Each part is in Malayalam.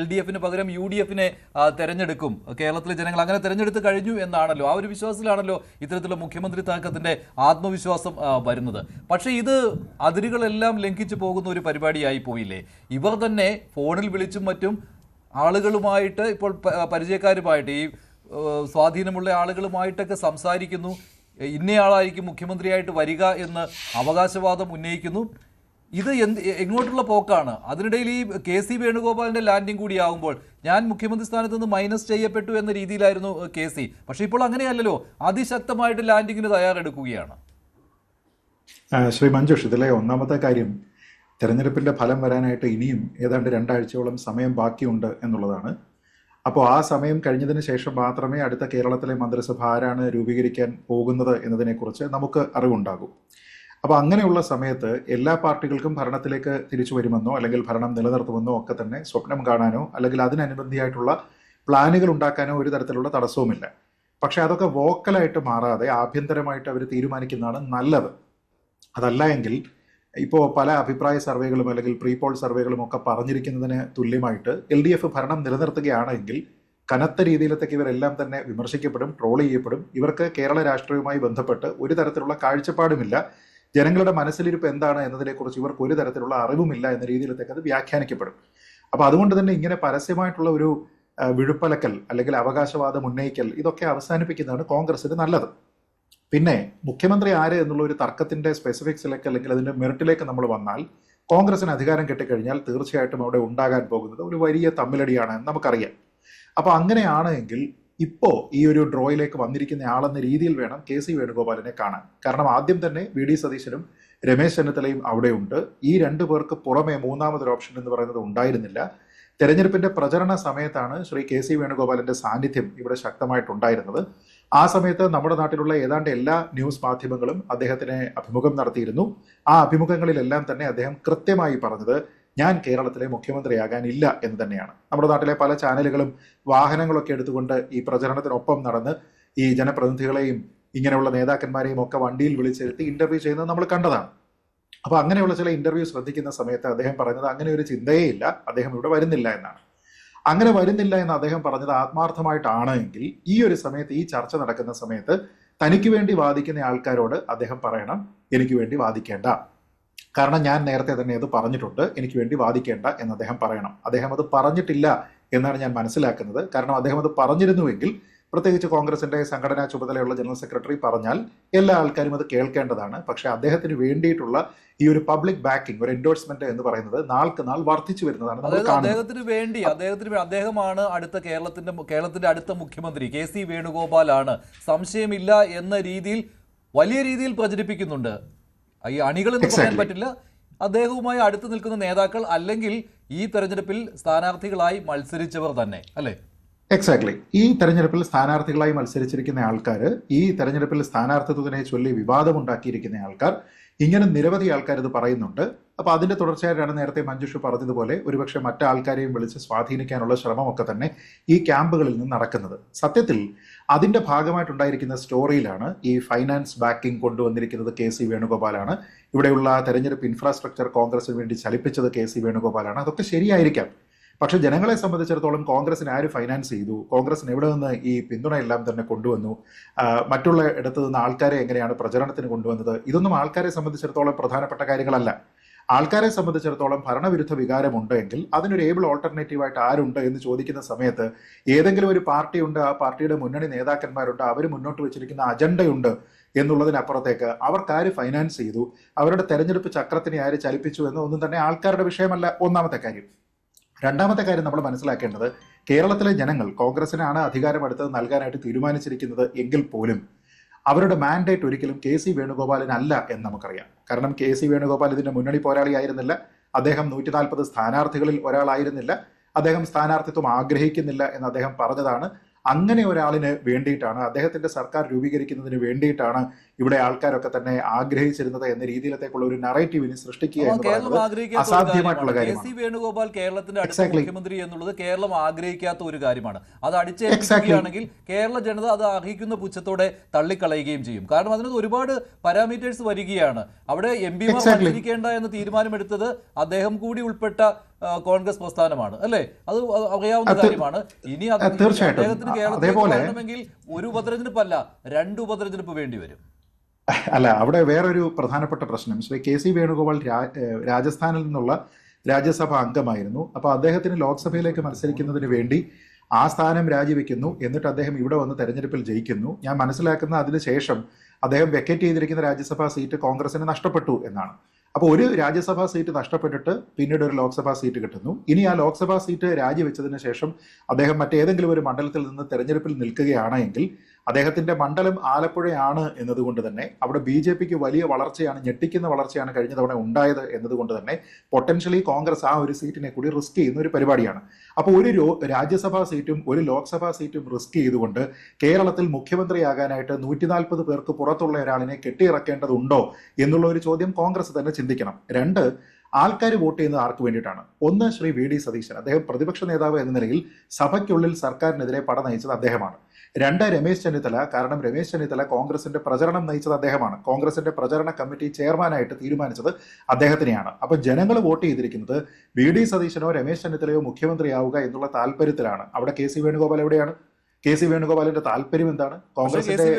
LDF-ന് പകരം UDF-നെ തെരഞ്ഞെടുക്കും, കേരളത്തിലെ ജനങ്ങൾ അങ്ങനെ തെരഞ്ഞെടുത്ത് കഴിഞ്ഞു എന്നാണല്ലോ, ആ ഒരു വിശ്വാസത്തിലാണല്ലോ ഇത്തരത്തിലുള്ള മുഖ്യമന്ത്രി തർക്കത്തിന്റെ ആത്മവിശ്വാസം വരുന്നത്. പക്ഷേ ഇത് അതിരുകളെല്ലാം ലംഘിച്ചു പോകുന്ന ഒരു പരിപാടിയായി പോയില്ലേ? ഇവർ തന്നെ ഫോണിൽ വിളിച്ചും മറ്റും ആളുകളുമായിട്ട്, ഇപ്പോൾ പരിചയക്കാരുമായിട്ട്, ഈ സ്വാധീനമുള്ള ആളുകളുമായിട്ടൊക്കെ സംസാരിക്കുന്നു. ഇന്നയാളായിരിക്കും മുഖ്യമന്ത്രിയായിട്ട് വരിക എന്ന് അവകാശവാദം ഉന്നയിക്കുന്നു. ഇത് എങ്ങോട്ടുള്ള പോക്കാണ്? അതിനിടയിൽ ഈ KC വേണുഗോപാലിന്റെ ലാൻഡിംഗ് കൂടിയാകുമ്പോൾ ഞാൻ മുഖ്യമന്ത്രി സ്ഥാനത്ത് നിന്ന് മൈനസ് ചെയ്യപ്പെട്ടു എന്ന രീതിയിലായിരുന്നു KC. പക്ഷേ ഇപ്പോൾ അങ്ങനെയല്ലല്ലോ, അതിശക്തമായിട്ട് ലാൻഡിങ്ങിന് തയ്യാറെടുക്കുകയാണ്. ശ്രീ മഞ്ജുഷ്, ഇതിലെ ഒന്നാമത്തെ കാര്യം തെരഞ്ഞെടുപ്പിന്റെ ഫലം വരാനായിട്ട് ഇനിയും ഏതാണ്ട് 2 ആഴ്ചയോളം സമയം ബാക്കിയുണ്ട് എന്നുള്ളതാണ്. അപ്പോൾ ആ സമയം കഴിഞ്ഞതിന് ശേഷം മാത്രമേ അടുത്ത കേരളത്തിലെ മന്ത്രിസഭ ആരാണ് രൂപീകരിക്കാൻ പോകുന്നത് എന്നതിനെക്കുറിച്ച് നമുക്ക് അറിവുണ്ടാകും. അപ്പോൾ അങ്ങനെയുള്ള സമയത്ത് എല്ലാ പാർട്ടികൾക്കും ഭരണത്തിലേക്ക് തിരിച്ചു വരുമെന്നോ അല്ലെങ്കിൽ ഭരണം നിലനിർത്തുമെന്നോ ഒക്കെ തന്നെ സ്വപ്നം കാണാനോ അല്ലെങ്കിൽ അതിനനുബന്ധിയായിട്ടുള്ള പ്ലാനുകൾ ഉണ്ടാക്കാനോ ഒരു തരത്തിലുള്ള തടസ്സവുമില്ല. പക്ഷെ അതൊക്കെ വോക്കലായിട്ട് മാറാതെ ആഭ്യന്തരമായിട്ട് അവർ തീരുമാനിക്കുന്നതാണ് നല്ലത്. അതല്ല എങ്കിൽ ഇപ്പോൾ പല അഭിപ്രായ സർവേകളും അല്ലെങ്കിൽ പ്രീ പോൾ സർവേകളും ഒക്കെ പറഞ്ഞിരിക്കുന്നതിന് തുല്യമായിട്ട് LDF ഭരണം നിലനിർത്തുകയാണെങ്കിൽ കനത്ത രീതിയിലത്തേക്ക് ഇവരെല്ലാം തന്നെ വിമർശിക്കപ്പെടും, ട്രോൾ ചെയ്യപ്പെടും. ഇവർക്ക് കേരള രാഷ്ട്രീയവുമായി ബന്ധപ്പെട്ട് ഒരു തരത്തിലുള്ള കാഴ്ചപ്പാടുമില്ല. ജനങ്ങളുടെ മനസ്സിലിരിപ്പ് എന്താണ് എന്നതിനെക്കുറിച്ച് ഇവർക്ക് ഒരു തരത്തിലുള്ള അറിവുമില്ല എന്ന രീതിയിലത്തേക്ക് അത് വ്യാഖ്യാനിക്കപ്പെടും. അപ്പോൾ അതുകൊണ്ട് തന്നെ ഇങ്ങനെ പരസ്യമായിട്ടുള്ള ഒരു വിഴുപ്പലക്കൽ അല്ലെങ്കിൽ അവകാശവാദം ഉന്നയിക്കൽ ഇതൊക്കെ അവസാനിപ്പിക്കുന്നതാണ് കോൺഗ്രസിന് നല്ലത്. പിന്നെ മുഖ്യമന്ത്രി ആര് എന്നുള്ള ഒരു തർക്കത്തിന്റെ സ്പെസിഫിക്സിലേക്ക് അല്ലെങ്കിൽ അതിന്റെ മെറിറ്റിലേക്ക് നമ്മൾ വന്നാൽ, കോൺഗ്രസിന് അധികാരം കിട്ടിക്കഴിഞ്ഞാൽ തീർച്ചയായിട്ടും അവിടെ ഉണ്ടാകാൻ പോകുന്നത് ഒരു വലിയ തമ്മിലടിയാണ് എന്ന് നമുക്കറിയാം. അപ്പൊ അങ്ങനെയാണ് എങ്കിൽ ഇപ്പോ ഈ ഒരു ഡ്രോയിലേക്ക് വന്നിരിക്കുന്ന ആളെന്ന രീതിയിൽ വേണം KC വേണുഗോപാലിനെ കാണാൻ. കാരണം ആദ്യം തന്നെ VD സതീശനും രമേശ് ചെന്നിത്തലയും അവിടെയുണ്ട്. ഈ 2 പേർക്ക് പുറമെ മൂന്നാമതൊരു ഓപ്ഷൻ എന്ന് പറയുന്നത് ഉണ്ടായിരുന്നില്ല. തെരഞ്ഞെടുപ്പിന്റെ പ്രചരണ സമയത്താണ് ശ്രീ KC വേണുഗോപാലിന്റെ സാന്നിധ്യം ഇവിടെ ശക്തമായിട്ടുണ്ടായിരുന്നത്. ആ സമയത്ത് നമ്മുടെ നാട്ടിലുള്ള ഏതാണ്ട് എല്ലാ ന്യൂസ് മാധ്യമങ്ങളും അദ്ദേഹത്തിന് അഭിമുഖം നടത്തിയിരുന്നു. ആ അഭിമുഖങ്ങളിലെല്ലാം തന്നെ അദ്ദേഹം കൃത്യമായി പറഞ്ഞത് ഞാൻ കേരളത്തിലെ മുഖ്യമന്ത്രിയാകാനില്ല എന്ന് തന്നെയാണ്. നമ്മുടെ നാട്ടിലെ പല ചാനലുകളും വാഹനങ്ങളൊക്കെ എടുത്തുകൊണ്ട് ഈ പ്രചരണത്തിനൊപ്പം നടന്ന് ഈ ജനപ്രതിനിധികളെയും ഇങ്ങനെയുള്ള നേതാക്കന്മാരെയും ഒക്കെ വണ്ടിയിൽ വിളിച്ചിരുത്തി ഇന്റർവ്യൂ ചെയ്യുന്നത് നമ്മൾ കണ്ടതാണ്. അപ്പൊ അങ്ങനെയുള്ള ചില ഇന്റർവ്യൂ ശ്രദ്ധിക്കുന്ന സമയത്ത് അദ്ദേഹം പറഞ്ഞത് അങ്ങനെ ഒരു ചിന്തയേ ഇല്ല, അദ്ദേഹം ഇവിടെ വരുന്നില്ല എന്നാണ്. അങ്ങനെ വരുന്നില്ല എന്ന് അദ്ദേഹം പറഞ്ഞത് ആത്മാർത്ഥമായിട്ടാണ് എങ്കിൽ ഈ ഒരു സമയത്ത്, ഈ ചർച്ച നടക്കുന്ന സമയത്ത് തനിക്ക് വേണ്ടി വാദിക്കുന്ന ആൾക്കാരോട് അദ്ദേഹം പറയണം എനിക്ക് വേണ്ടി വാദിക്കേണ്ട, കാരണം ഞാൻ നേരത്തെ തന്നെ അത് പറഞ്ഞിട്ടുണ്ട്, എനിക്ക് വേണ്ടി വാദിക്കേണ്ട എന്ന് അദ്ദേഹം പറയണം. അദ്ദേഹം അത് പറഞ്ഞിട്ടില്ല എന്നാണ് ഞാൻ മനസ്സിലാക്കുന്നത്. കാരണം അദ്ദേഹം അത് പറഞ്ഞിരുന്നുവെങ്കിൽ, പ്രത്യേകിച്ച് കോൺഗ്രസിന്റെ സംഘടനാ ചുമതലയുള്ള ജനറൽ സെക്രട്ടറി പറഞ്ഞാൽ എല്ലാ ആൾക്കാരും അത് കേൾക്കേണ്ടതാണ്. പക്ഷെ അദ്ദേഹത്തിന് വേണ്ടിയിട്ടുള്ള ഈ ഒരു പബ്ലിക് ബാക്കിംഗ്, ഒരു എൻഡോഴ്സ്മെന്റ് എന്ന് പറയുന്നത് നാൾക്ക് നാൾ വർദ്ധിച്ചു വരുന്നതാണ്. അദ്ദേഹമാണ് അടുത്ത കേരളത്തിന്റെ അടുത്ത മുഖ്യമന്ത്രി, KC വേണുഗോപാലാണ്, സംശയമില്ല എന്ന രീതിയിൽ വലിയ രീതിയിൽ പ്രചരിപ്പിക്കുന്നുണ്ട്. ഈ അണികളെന്ന് പറയാൻ പറ്റില്ല, അദ്ദേഹവുമായി അടുത്ത് നിൽക്കുന്ന നേതാക്കൾ അല്ലെങ്കിൽ ഈ തെരഞ്ഞെടുപ്പിൽ സ്ഥാനാർത്ഥികളായി മത്സരിച്ചവർ തന്നെ, അല്ലേ? എക്സാക്ട്ലി. ഈ തെരഞ്ഞെടുപ്പിൽ സ്ഥാനാർത്ഥികളായി മത്സരിച്ചിരിക്കുന്ന ആൾക്കാർ, ഈ തെരഞ്ഞെടുപ്പിൽ സ്ഥാനാർത്ഥിത്വത്തിനെ ചൊല്ലി വിവാദമുണ്ടാക്കിയിരിക്കുന്ന ആൾക്കാർ, ഇങ്ങനെ നിരവധി ആൾക്കാർ ഇത് പറയുന്നുണ്ട്. അപ്പൊ അതിന്റെ തുടർച്ചയായിട്ടാണ് നേരത്തെ മഞ്ജുഷ് പറഞ്ഞതുപോലെ ഒരുപക്ഷെ മറ്റാൾക്കാരെയും വിളിച്ച് സ്വാധീനിക്കാനുള്ള ശ്രമമൊക്കെ തന്നെ ഈ ക്യാമ്പുകളിൽ നിന്ന് നടക്കുന്നത്. സത്യത്തിൽ അതിന്റെ ഭാഗമായിട്ടുണ്ടായിരിക്കുന്ന സ്റ്റോറിയിലാണ് ഈ ഫൈനാൻസ് ബാക്കിംഗ് കൊണ്ടുവന്നിരിക്കുന്നത് KC വേണുഗോപാലാണ്. ഇവിടെയുള്ള തെരഞ്ഞെടുപ്പ് ഇൻഫ്രാസ്ട്രക്ചർ കോൺഗ്രസിന് വേണ്ടി ചലിപ്പിച്ചത് KC വേണുഗോപാലാണ്. അതൊക്കെ ശരിയായിരിക്കാം. പക്ഷെ ജനങ്ങളെ സംബന്ധിച്ചിടത്തോളം കോൺഗ്രസിന് ആര് ഫൈനാൻസ് ചെയ്തു, കോൺഗ്രസിന് എവിടെ നിന്ന് ഈ പിന്തുണയെല്ലാം തന്നെ കൊണ്ടുവന്നു, മറ്റുള്ള ഇടത്തു നിന്ന് ആൾക്കാരെ എങ്ങനെയാണ് പ്രചരണത്തിന് കൊണ്ടുവന്നത്, ഇതൊന്നും ആൾക്കാരെ സംബന്ധിച്ചിടത്തോളം പ്രധാനപ്പെട്ട കാര്യങ്ങളല്ല. ആൾക്കാരെ സംബന്ധിച്ചിടത്തോളം ഭരണവിരുദ്ധ വികാരമുണ്ട് എങ്കിൽ അതിനൊരു ഏബിൾ ഓൾട്ടർനേറ്റീവായിട്ട് ആരുണ്ട് എന്ന് ചോദിക്കുന്ന സമയത്ത് ഏതെങ്കിലും ഒരു പാർട്ടിയുണ്ട്, ആ പാർട്ടിയുടെ മുന്നണി നേതാക്കന്മാരുണ്ട്, അവർ മുന്നോട്ട് വെച്ചിരിക്കുന്ന അജണ്ടയുണ്ട് എന്നുള്ളതിനപ്പുറത്തേക്ക് അവർക്കാര് ഫൈനാൻസ് ചെയ്തു, അവരുടെ തെരഞ്ഞെടുപ്പ് ചക്രത്തിനെ ആര് ചലിപ്പിച്ചു എന്നൊന്നും തന്നെ ആൾക്കാരുടെ വിഷയമല്ല. ഒന്നാമത്തെ കാര്യം. രണ്ടാമത്തെ കാര്യം നമ്മൾ മനസ്സിലാക്കേണ്ടത്, കേരളത്തിലെ ജനങ്ങൾ കോൺഗ്രസിനാണ് അധികാരം എടുത്തത് നൽകാനായിട്ട് തീരുമാനിച്ചിരിക്കുന്നത് എങ്കിൽ പോലും അവരുടെ മാൻഡേറ്റ് ഒരിക്കലും KC വേണുഗോപാലിനല്ല എന്ന് നമുക്കറിയാം. കാരണം KC വേണുഗോപാൽ ഇതിന്റെ മുന്നണി പോരാളിയായിരുന്നില്ല, അദ്ദേഹം 140 സ്ഥാനാർത്ഥികളിൽ ഒരാളായിരുന്നില്ല, അദ്ദേഹം സ്ഥാനാർത്ഥിത്വം ആഗ്രഹിക്കുന്നില്ല എന്ന് അദ്ദേഹം പറഞ്ഞതാണ്. അങ്ങനെ ഒരാളിന് വേണ്ടിയിട്ടാണ്, അദ്ദേഹത്തിന്റെ സർക്കാർ രൂപീകരിക്കുന്നതിന് വേണ്ടിയിട്ടാണ് ഇവിടെ ആൾക്കാരൊക്കെ തന്നെ ആഗ്രഹിച്ചിരുന്നത് എന്ന രീതിയിലേക്കുള്ള ഒരു നറേറ്റീവിനെ സൃഷ്ടിക്കുക എന്ന് പറയുന്നത് അസാധ്യമായിട്ടുള്ള കാര്യമാണ്. KC വേണുഗോപാൽ കേരളത്തിന്റെ അടുത്ത മുഖ്യമന്ത്രി എന്നുള്ളത് കേരളം ആഗ്രഹിക്കാത്ത ഒരു കാര്യമാണ്. അത് അടിച്ചേൽപ്പിക്കുകയാണെങ്കിൽ കേരള ജനത അത് അർഹിക്കുന്ന പുച്ഛത്തോടെ തള്ളിക്കളയുകയും ചെയ്യും. കാരണം അതിനകത്ത് ഒരുപാട് പാരാമീറ്റേഴ്സ് വരികയാണ്. അവിടെ MP മാർ മത്സരിക്കേണ്ട എന്ന് തീരുമാനമെടുത്തത് അദ്ദേഹം കൂടി ഉൾപ്പെട്ട കോൺഗ്രസ് പ്രസ്ഥാനമാണ് അല്ലേ? അത് അറിയാവുന്ന കാര്യമാണ്. ഇനി തീർച്ചയായിട്ടും അദ്ദേഹത്തിന് കേരളത്തിൽ വരണമെങ്കിൽ ഒരു ഉപതെരഞ്ഞെടുപ്പല്ല, 2 ഉപതെരഞ്ഞെടുപ്പ് വേണ്ടി വരും. അല്ല, അവിടെ വേറൊരു പ്രധാനപ്പെട്ട പ്രശ്നം, ശ്രീ കെ സി വേണുഗോപാൽ രാജസ്ഥാനിൽ നിന്നുള്ള രാജ്യസഭാ അംഗമായിരുന്നു. അപ്പോൾ അദ്ദേഹത്തിന് ലോക്സഭയിലേക്ക് മത്സരിക്കുന്നതിന് വേണ്ടി ആ സ്ഥാനം രാജിവെക്കുന്നു. എന്നിട്ട് അദ്ദേഹം ഇവിടെ വന്ന് തെരഞ്ഞെടുപ്പിൽ ജയിക്കുന്നു. ഞാൻ മനസ്സിലാക്കുന്ന അതിനുശേഷം അദ്ദേഹം വെക്കേറ്റ് ചെയ്തിരിക്കുന്ന രാജ്യസഭാ സീറ്റ് കോൺഗ്രസിന് നഷ്ടപ്പെട്ടു എന്നാണ്. അപ്പോൾ ഒരു രാജ്യസഭാ സീറ്റ് നഷ്ടപ്പെട്ടിട്ട് പിന്നീട് ഒരു ലോക്സഭാ സീറ്റ് കിട്ടുന്നു. ഇനി ആ ലോക്സഭാ സീറ്റ് രാജിവെച്ചതിന് ശേഷം അദ്ദേഹം മറ്റേതെങ്കിലും ഒരു മണ്ഡലത്തിൽ നിന്ന് തെരഞ്ഞെടുപ്പിൽ നിൽക്കുകയാണെങ്കിൽ അദ്ദേഹത്തിന്റെ മണ്ഡലം ആലപ്പുഴയാണ് എന്നതുകൊണ്ട് തന്നെ അവിടെ BJPക്ക് വലിയ വളർച്ചയാണ്, ഞെട്ടിക്കുന്ന വളർച്ചയാണ് കഴിഞ്ഞ തവണ ഉണ്ടായത് എന്നതുകൊണ്ട് തന്നെ പൊട്ടൻഷ്യലി കോൺഗ്രസ് ആ ഒരു സീറ്റിനെ കൂടി റിസ്ക് ചെയ്യുന്ന ഒരു പരിപാടിയാണ്. അപ്പോൾ ഒരു രാജ്യസഭാ സീറ്റും ഒരു ലോക്സഭാ സീറ്റും റിസ്ക് ചെയ്തുകൊണ്ട് കേരളത്തിൽ മുഖ്യമന്ത്രിയാകാനായിട്ട് 140 പേർക്ക് പുറത്തുള്ള ഒരാളിനെ കെട്ടിയിറക്കേണ്ടതുണ്ടോ എന്നുള്ള ഒരു ചോദ്യം കോൺഗ്രസ് തന്നെ ചിന്തിക്കണം. 2, ആൾക്കാർ വോട്ട് ചെയ്യുന്നത് ആർക്ക് വേണ്ടിയിട്ടാണ്? 1, ശ്രീ VD സതീശൻ, അദ്ദേഹം പ്രതിപക്ഷ നേതാവ് എന്ന നിലയിൽ സഭയ്ക്കുള്ളിൽ സർക്കാരിനെതിരെ പട നയിച്ചത് അദ്ദേഹമാണ്. 2, രമേശ് ചെന്നിത്തല, കാരണം രമേശ് ചെന്നിത്തല കോൺഗ്രസിന്റെ പ്രചരണം നയിച്ചത് അദ്ദേഹമാണ്. കോൺഗ്രസിന്റെ പ്രചരണ കമ്മിറ്റി ചെയർമാനായിട്ട് തീരുമാനിച്ചത് അദ്ദേഹത്തിനെയാണ്. അപ്പൊ ജനങ്ങൾ വോട്ട് ചെയ്തിരിക്കുന്നത് VD സതീശനോ രമേശ് ചെന്നിത്തലയോ മുഖ്യമന്ത്രിയാവുക എന്നുള്ള താല്പര്യത്തിലാണ്. അവിടെ കെ സി വേണുഗോപാൽ എവിടെയാണ്? കെ സി വേണുഗോപാലിന്റെ താല്പര്യം എന്താണ്? കോൺഗ്രസിന്റെ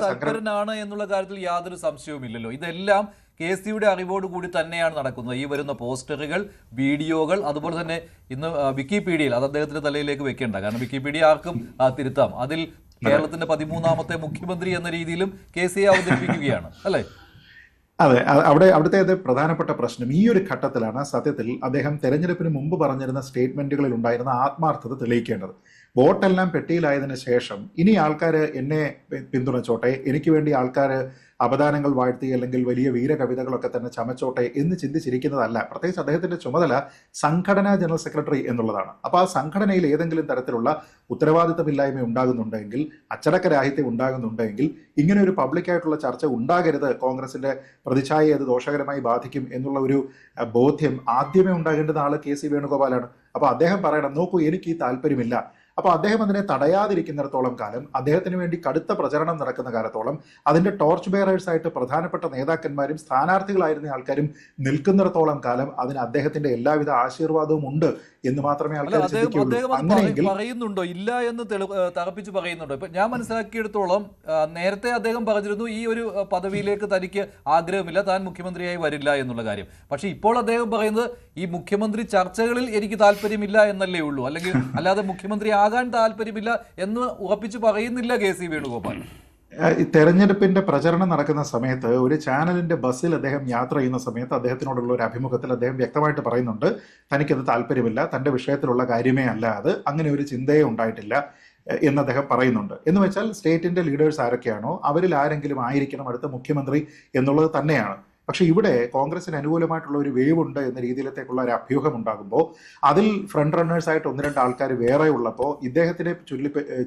തൽപരനാണ് എന്നുള്ള കാര്യത്തിൽ യാതൊരു സംശയവുമില്ലല്ലോ. ഇതെല്ലാം KC-യുടെ അറിവോടുകൂടി തന്നെയാണ് നടക്കുന്നത്. ഈ വരുന്ന പോസ്റ്ററുകൾ, വീഡിയോകൾ, അതുപോലെ തന്നെ ഇന്ന് വിക്കിപീഡിയയിൽ, അത് അദ്ദേഹത്തിന്റെ തലയിലേക്ക് വെക്കേണ്ട, കാരണം വിക്കിപീഡിയ ആർക്കും തിരുത്താം. അതിൽ കേരളത്തിന്റെ 13ാമത്തെ മുഖ്യമന്ത്രി എന്ന രീതിയിലും KC അവതരിപ്പിക്കുകയാണ് അല്ലേ? അതെ, അവിടുത്തെ പ്രധാനപ്പെട്ട പ്രശ്നം ഈ ഒരു ഘട്ടത്തിലാണ് സത്യത്തിൽ അദ്ദേഹം തെരഞ്ഞെടുപ്പിന് മുമ്പ് പറഞ്ഞിരുന്ന സ്റ്റേറ്റ്മെന്റുകളിൽ ഉണ്ടായിരുന്ന ആത്മാർത്ഥത തെളിയിക്കേണ്ടത്. വോട്ടെല്ലാം പെട്ടിയിലായതിനു ശേഷം ഇനി ആൾക്കാർ എന്നെ പിന്തുണച്ചോട്ടെ, എനിക്ക് വേണ്ടി ആൾക്കാർ അപദാനങ്ങൾ വാഴ്ത്തി അല്ലെങ്കിൽ വലിയ വീരകവിതകളൊക്കെ തന്നെ ചമച്ചോട്ടെ എന്ന് ചിന്തിച്ചിരിക്കുന്നതല്ല. പ്രത്യേകിച്ച് അദ്ദേഹത്തിന്റെ ചുമതല സംഘടനാ ജനറൽ സെക്രട്ടറി എന്നുള്ളതാണ്. അപ്പോൾ ആ സംഘടനയിൽ ഏതെങ്കിലും തരത്തിലുള്ള ഉത്തരവാദിത്തമില്ലായ്മ ഉണ്ടാകുന്നുണ്ടെങ്കിൽ, അച്ചടക്കരാഹിത്യം ഉണ്ടാകുന്നുണ്ടെങ്കിൽ ഇങ്ങനെ ഒരു പബ്ലിക്കായിട്ടുള്ള ചർച്ച ഉണ്ടാകരുത്, കോൺഗ്രസിന്റെ പ്രതിച്ഛായയെ അത് ദോഷകരമായി ബാധിക്കും എന്നുള്ള ഒരു ബോധ്യം ആദ്യമേ ഉണ്ടാകേണ്ടുന്ന ആള് KC വേണുഗോപാലാണ്. അപ്പോൾ അദ്ദേഹം പറയണം, നോക്കൂ, എനിക്ക് ഈ താല്പര്യമില്ല. അപ്പോൾ അദ്ദേഹം അതിനെ തടയാതിരിക്കുന്നിടത്തോളം കാലം, അദ്ദേഹത്തിന് വേണ്ടി കടുത്ത പ്രചരണം നടക്കുന്ന കാലത്തോളം, അതിന്റെ ടോർച്ച് ബെയറേഴ്സ് ആയിട്ട് പ്രധാനപ്പെട്ട നേതാക്കന്മാരും സ്ഥാനാർത്ഥികളായിരുന്ന ആൾക്കാരും നിൽക്കുന്നിടത്തോളം കാലം അതിന് അദ്ദേഹത്തിന്റെ എല്ലാവിധ ആശീർവാദവും ഉണ്ട് എന്ന് മാത്രമേ ആൾക്കാർ ചിന്തിക്കുകയുള്ളൂ. അങ്ങനെയെങ്കിൽ പറയുന്നുണ്ടോ, ഇല്ല എന്ന് തറപ്പിച്ച് പറയുന്നുണ്ടോ? ഇപ്പൊ ഞാൻ മനസ്സിലാക്കിയെടുത്തോളം നേരത്തെ അദ്ദേഹം പറഞ്ഞിരുന്നു ഈ ഒരു പദവിയിലേക്ക് തനിക്ക് ആഗ്രഹമില്ല, താൻ മുഖ്യമന്ത്രിയായി വരില്ല എന്നുള്ള കാര്യം. പക്ഷെ ഇപ്പോൾ അദ്ദേഹം പറയുന്നത് ഈ മുഖ്യമന്ത്രി ചർച്ചകളിൽ എനിക്ക് താല്പര്യമില്ല എന്നല്ലേ ഉള്ളൂ, അല്ലെങ്കിൽ അല്ലാതെ മുഖ്യമന്ത്രി ആകാൻ താല്പര്യമില്ല എന്ന് ഉറപ്പിച്ച് പറയുന്നില്ല KC വേണുഗോപാൽ. തെരഞ്ഞെടുപ്പിന്റെ പ്രചരണം നടക്കുന്ന സമയത്ത് ഒരു ചാനലിന്റെ ബസ്സിൽ അദ്ദേഹം യാത്ര ചെയ്യുന്ന സമയത്ത് അദ്ദേഹത്തിനോടുള്ള ഒരു അഭിമുഖത്തിൽ അദ്ദേഹം വ്യക്തമായിട്ട് പറയുന്നുണ്ട്, തനിക്കത് താല്പര്യമില്ല, തന്റെ വിഷയത്തിലുള്ള കാര്യമേ അല്ല അത്, അങ്ങനെ ഒരു ചിന്തയെ ഉണ്ടായിട്ടില്ല എന്ന് അദ്ദേഹം പറയുന്നുണ്ട്. എന്ന് വെച്ചാൽ സ്റ്റേറ്റിന്റെ ലീഡേഴ്സ് ആരൊക്കെയാണോ അവരിൽ ആരെങ്കിലും ആയിരിക്കണം അടുത്ത മുഖ്യമന്ത്രി എന്നുള്ളത് തന്നെയാണ്. പക്ഷെ ഇവിടെ കോൺഗ്രസിന് അനുകൂലമായിട്ടുള്ള ഒരു വേവ് ഉണ്ട് എന്ന രീതിയിലത്തേക്കുള്ള ഒരു അഭ്യൂഹം ഉണ്ടാകുമ്പോൾ അതിൽ ഫ്രണ്ട് റണ്ണേഴ്സ് ആയിട്ട് 1-2 ആൾക്കാർ വേറെ ഉള്ളപ്പോൾ ഇദ്ദേഹത്തിനെ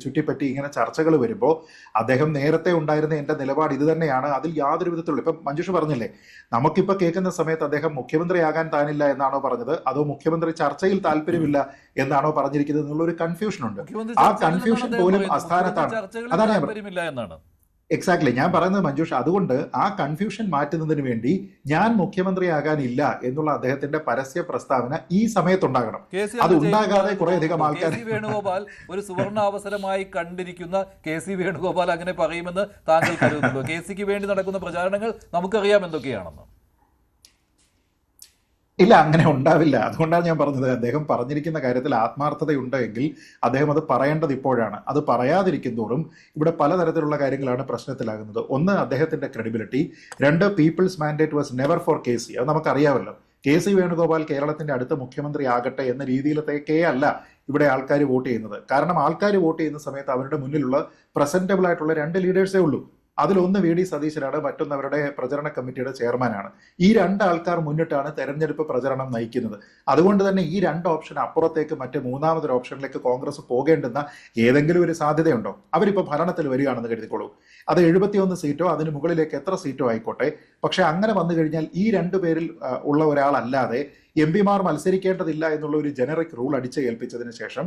ചുറ്റിപ്പറ്റി ഇങ്ങനെ ചർച്ചകൾ വരുമ്പോൾ അദ്ദേഹം നേരത്തെ ഉണ്ടായിരുന്ന എന്റെ നിലപാട് ഇത് തന്നെയാണ്, അതിൽ യാതൊരു വിധത്തിലുള്ള, ഇപ്പം മഞ്ജുഷ പറഞ്ഞില്ലേ, നമുക്കിപ്പോൾ കേൾക്കുന്ന സമയത്ത് അദ്ദേഹം മുഖ്യമന്ത്രിയാകാൻ താനില്ല എന്നാണോ പറഞ്ഞത്, അതോ മുഖ്യമന്ത്രി ചർച്ചയിൽ താല്പര്യമില്ല എന്നാണോ പറഞ്ഞിരിക്കുന്നത് എന്നുള്ള ഒരു കൺഫ്യൂഷൻ ഉണ്ട്. ആ കൺഫ്യൂഷൻ പോലും അസ്ഥാനത്താണ്. അതാണ് ഞാൻ പറഞ്ഞത്. എക്സാക്ട്ലി, ഞാൻ പറയുന്നത് മഞ്ജുഷ, അതുകൊണ്ട് ആ കൺഫ്യൂഷൻ മാറ്റുന്നതിന് വേണ്ടി ഞാൻ മുഖ്യമന്ത്രിയാകാനില്ല എന്നുള്ള അദ്ദേഹത്തിന്റെ പരസ്യ പ്രസ്താവന ഈ സമയത്തുണ്ടാകണം. അത് ഉണ്ടാകാതെ കുറേയധികം ആൾക്കാർ വേണുഗോപാൽ ഒരു സുവർണ അവസരമായി കണ്ടിരിക്കുന്ന KC വേണുഗോപാൽ അങ്ങനെ പറയുമെന്ന് താങ്കൾ കരുതുന്നുണ്ടോ? KCക്ക് വേണ്ടി നടക്കുന്ന പ്രചാരണങ്ങൾ നമുക്കറിയാം എന്തൊക്കെയാണെന്ന്. ഇല്ല, അങ്ങനെ ഉണ്ടാവില്ല. അതുകൊണ്ടാണ് ഞാൻ പറഞ്ഞത്, അദ്ദേഹം പറഞ്ഞിരിക്കുന്ന കാര്യത്തിൽ ആത്മാർത്ഥതയുണ്ട് എങ്കിൽ അദ്ദേഹം അത് പറയേണ്ടത് ഇപ്പോഴാണ്. അത് പറയാതിരിക്കും തോറും ഇവിടെ പലതരത്തിലുള്ള കാര്യങ്ങളാണ് പ്രശ്നത്തിലാകുന്നത്. 1, അദ്ദേഹത്തിന്റെ credibility. 2, people's mandate was never for KC. അത് നമുക്കറിയാമല്ലോ. KC വേണുഗോപാൽ കേരളത്തിന്റെ അടുത്ത മുഖ്യമന്ത്രി ആകട്ടെ എന്ന രീതിയിലത്തേക്കേ അല്ല ഇവിടെ ആൾക്കാർ വോട്ട് ചെയ്യുന്നത്. കാരണം ആൾക്കാർ വോട്ട് ചെയ്യുന്ന സമയത്ത് അവരുടെ മുന്നിലുള്ള പ്രസന്റബിൾ ആയിട്ടുള്ള 2 ലീഡേഴ്സേ ഉള്ളൂ. അതിലൊന്ന് VD സതീശനാണ്, മറ്റൊന്ന് അവരുടെ പ്രചരണ കമ്മിറ്റിയുടെ ചെയർമാനാണ്. ഈ 2 ആൾക്കാർ മുന്നിട്ടാണ് തെരഞ്ഞെടുപ്പ് പ്രചരണം നയിക്കുന്നത്. അതുകൊണ്ട് തന്നെ ഈ 2 ഓപ്ഷൻ അപ്പുറത്തേക്ക് മറ്റേ മൂന്നാമതൊരു ഓപ്ഷനിലേക്ക് കോൺഗ്രസ് പോകേണ്ടുന്ന ഏതെങ്കിലും ഒരു സാധ്യതയുണ്ടോ? അവരിപ്പോൾ ഭരണത്തിൽ വരികയാണെന്ന് കരുതിക്കോളൂ, അത് 71 സീറ്റോ അതിന് മുകളിലേക്ക് എത്ര സീറ്റോ ആയിക്കോട്ടെ. പക്ഷെ അങ്ങനെ വന്നു കഴിഞ്ഞാൽ ഈ 2 പേരിൽ ഉള്ള ഒരാളല്ലാതെ MP-മാർ മത്സരിക്കേണ്ടതില്ല എന്നുള്ള ഒരു ജനറിക് റൂൾ അടിച്ചേൽപ്പിച്ചതിന് ശേഷം,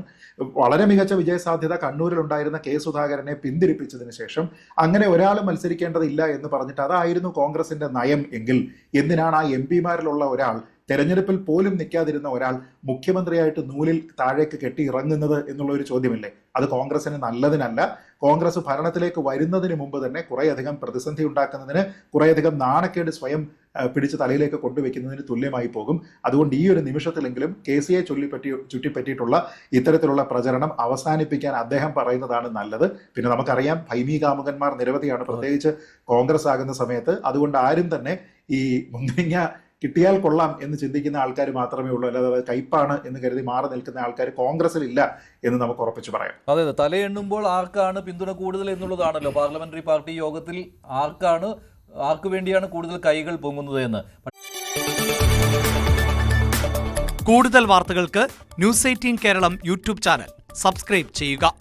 വളരെ മികച്ച വിജയസാധ്യത കണ്ണൂരിലുണ്ടായിരുന്ന K സുധാകരനെ പിന്തിരിപ്പിച്ചതിന് ശേഷം അങ്ങനെ ഒരാൾ മത്സരിക്കേണ്ടതില്ല എന്ന് പറഞ്ഞിട്ട് അതായിരുന്നു കോൺഗ്രസിന്റെ നയം എങ്കിൽ എന്തിനാണ് ആ MP-മാരിലുള്ള ഒരാൾ തെരഞ്ഞെടുപ്പിൽ പോലും നിൽക്കാതിരുന്ന ഒരാൾ മുഖ്യമന്ത്രിയായിട്ട് നൂലിൽ താഴേക്ക് കെട്ടി ഇറങ്ങുന്നത് എന്നുള്ള ഒരു ചോദ്യമല്ലേ? അത് കോൺഗ്രസിന് നല്ലതിനല്ല. കോൺഗ്രസ് ഭരണത്തിലേക്ക് വരുന്നതിന് മുമ്പ് തന്നെ കുറേയധികം പ്രതിസന്ധി ഉണ്ടാക്കുന്നതിന്, കുറേയധികം നാണക്കേട് സ്വയം പിടിച്ച് തലയിലേക്ക് കൊണ്ടുവയ്ക്കുന്നതിന് തുല്യമായി പോകും. അതുകൊണ്ട് ഈ ഒരു നിമിഷത്തിലെങ്കിലും KCയെ ചുറ്റിപ്പറ്റിയിട്ടുള്ള ഇത്തരത്തിലുള്ള പ്രചരണം അവസാനിപ്പിക്കാൻ അദ്ദേഹം പറയുന്നതാണ് നല്ലത്. പിന്നെ നമുക്കറിയാം, ഭൈമി കാമുകന്മാർ നിരവധിയാണ്, പ്രത്യേകിച്ച് കോൺഗ്രസ് ആകുന്ന സമയത്ത്. അതുകൊണ്ട് ആരും തന്നെ ഈ മുന്തിരിങ്ങ കിട്ടിയാൽ കൊള്ളാം എന്ന് ചിന്തിക്കുന്ന ആൾക്കാർ മാത്രമേ ഉള്ളൂ. അല്ലാതെ കയ്പാണ് എന്ന് കരുതി മാറി നിൽക്കുന്ന ആൾക്കാർ കോൺഗ്രസിൽ ഇല്ല എന്ന് നമുക്ക് ഉറപ്പിച്ചു പറയാം. അതെ, തലയെണ്ണുമ്പോൾ ആർക്കാണ് പിന്തുണ കൂടുതൽ എന്നുള്ളതാണല്ലോ പാർലമെന്ററി പാർട്ടി യോഗത്തിൽ ആർക്ക് വേണ്ടിയാണ് കൂടുതൽ കൈകൾ പൊങ്ങുന്നത് എന്ന്. കൂടുതൽ വാർത്തകൾക്ക് News 18 Keralam YouTube channel subscribe ചെയ്യുക.